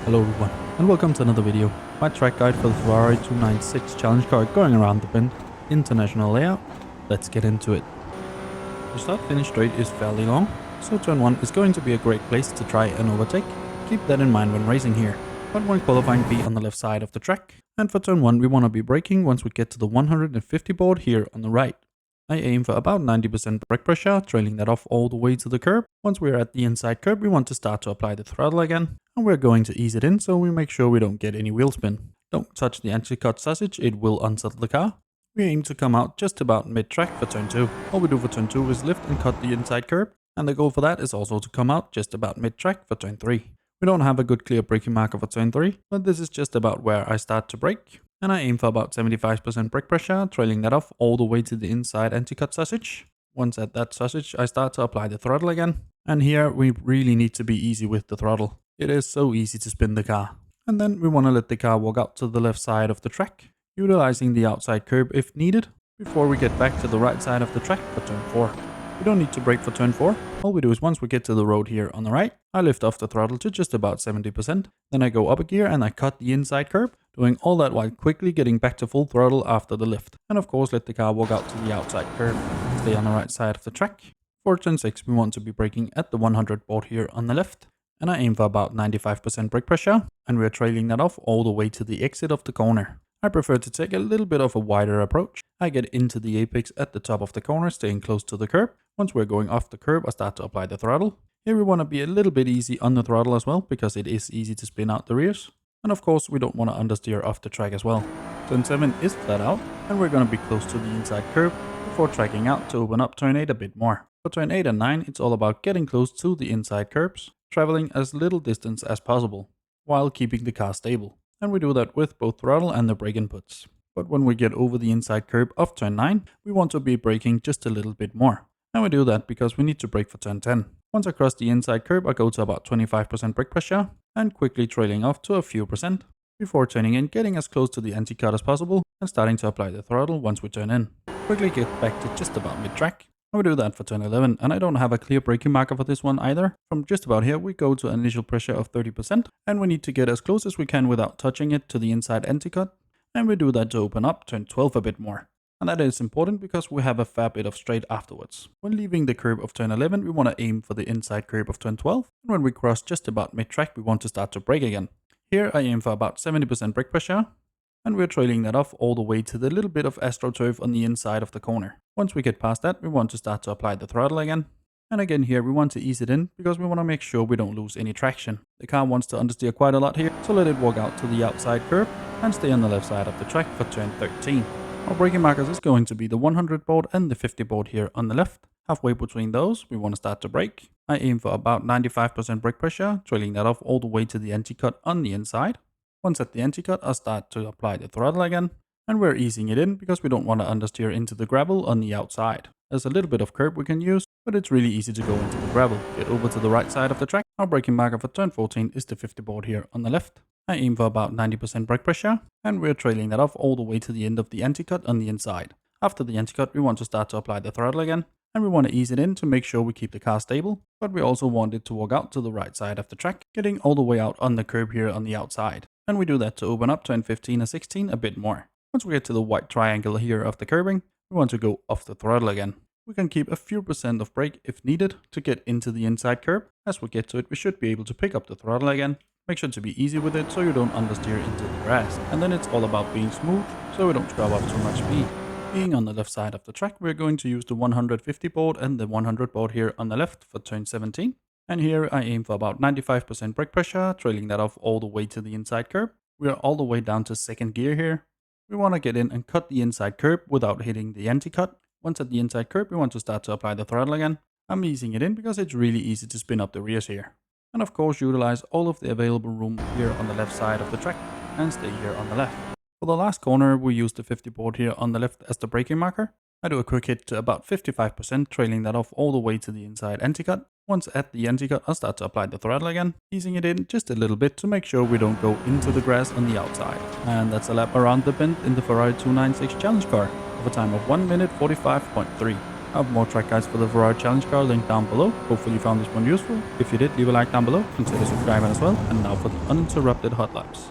Hello everyone, and welcome to another video. My track guide for the Ferrari 296 challenge car going around the bend, international layout. Let's get into it. The start-finish straight is fairly long, so turn 1 is going to be a great place to try and overtake. Keep that in mind when racing here. But when qualifying, be on the left side of the track. And for turn 1 we want to be braking once we get to the 150 board here on the right. I aim for about 90% brake pressure, trailing that off all the way to the curb. Once we're at the inside curb, we want to start to apply the throttle again. And we're going to ease it in so we make sure we don't get any wheel spin. Don't touch the anti-cut sausage, it will unsettle the car. We aim to come out just about mid-track for turn 2. All we do for turn 2 is lift and cut the inside curb. And the goal for that is also to come out just about mid-track for turn 3. We don't have a good clear braking marker for turn 3, but this is just about where I start to brake. And I aim for about 75% brake pressure, trailing that off all the way to the inside anti-cut sausage. Once at that sausage, I start to apply the throttle again. And here we really need to be easy with the throttle. It is so easy to spin the car. And then we want to let the car walk out to the left side of the track, utilizing the outside curb if needed, before we get back to the right side of the track for turn 4. We don't need to brake for turn 4. All we do is once we get to the road here on the right, I lift off the throttle to just about 70%. Then I go up a gear and I cut the inside curb, doing all that while quickly getting back to full throttle after the lift. And of course let the car walk out to the outside curb. Stay on the right side of the track. For turn 6 we want to be braking at the 100 board here on the left. And I aim for about 95% brake pressure. And we're trailing that off all the way to the exit of the corner. I prefer to take a little bit of a wider approach. I get into the apex at the top of the corner, staying close to the curb. Once we're going off the curb, I start to apply the throttle. Here we want to be a little bit easy on the throttle as well, because it is easy to spin out the rears. And of course, we don't want to understeer off the track as well. Turn 7 is flat out, and we're going to be close to the inside curb before tracking out to open up turn 8 a bit more. For turn 8 and 9, it's all about getting close to the inside curbs, traveling as little distance as possible, while keeping the car stable. And we do that with both throttle and the brake inputs. But when we get over the inside curb of turn 9, we want to be braking just a little bit more. And we do that because we need to brake for turn 10. Once I cross the inside curb, I go to about 25% brake pressure and quickly trailing off to a few percent before turning in, getting as close to the anti-cut as possible and starting to apply the throttle once we turn in. Quickly get back to just about mid-track. And we do that for turn 11, and I don't have a clear braking marker for this one either. From just about here, we go to an initial pressure of 30%, and we need to get as close as we can without touching it to the inside anti-cut. And we do that to open up turn 12 a bit more. And that is important because we have a fair bit of straight afterwards. When leaving the curb of turn 11, we want to aim for the inside curb of turn 12. And when we cross just about mid-track, we want to start to brake again. Here I aim for about 70% brake pressure. And we're trailing that off all the way to the little bit of AstroTurf on the inside of the corner. Once we get past that, we want to start to apply the throttle again. And again here we want to ease it in because we want to make sure we don't lose any traction. The car wants to understeer quite a lot here, so let it walk out to the outside curb and stay on the left side of the track for turn 13. Our braking markers is going to be the 100 board and the 50 board here on the left. Halfway between those, we want to start to brake. I aim for about 95% brake pressure, trailing that off all the way to the anti-cut on the inside. Once at the anti-cut, I start to apply the throttle again. And we're easing it in because we don't want to understeer into the gravel on the outside. There's a little bit of curb we can use, but it's really easy to go into the gravel. Get over to the right side of the track. Our braking marker for turn 14 is the 50 board here on the left. I aim for about 90% brake pressure, and we're trailing that off all the way to the end of the anti-cut on the inside. After the anti-cut, we want to start to apply the throttle again, and we want to ease it in to make sure we keep the car stable, but we also want it to walk out to the right side of the track, getting all the way out on the curb here on the outside. And we do that to open up turn 15 and 16 a bit more. Once we get to the white triangle here of the curbing, we want to go off the throttle again. We can keep a few percent of brake if needed to get into the inside curb. As we get to it, we should be able to pick up the throttle again. Make sure to be easy with it so you don't understeer into the grass. And then it's all about being smooth so we don't scrub up too much speed. Being on the left side of the track, we're going to use the 150 board and the 100 board here on the left for turn 17. And here I aim for about 95% brake pressure, trailing that off all the way to the inside curb. We are all the way down to second gear here. We want to get in and cut the inside curb without hitting the anti-cut. Once at the inside curb, we want to start to apply the throttle again. I'm easing it in because it's really easy to spin up the rears here. And of course utilize all of the available room here on the left side of the track and stay here on the left. For the last corner, we use the 50 board here on the left as the braking marker. I do a quick hit to about 55%, trailing that off all the way to the inside anti-cut. Once at the anti-cut, I'll start to apply the throttle again, easing it in just a little bit to make sure we don't go into the grass on the outside. And that's a lap around the bend in the Ferrari 296 challenge car of a time of 1 minute 45.3. I have more track guides for the Ferrari challenge car linked down below. Hopefully you found this one useful. If you did, leave a like down below, consider subscribing as well. And now for the uninterrupted hot laps.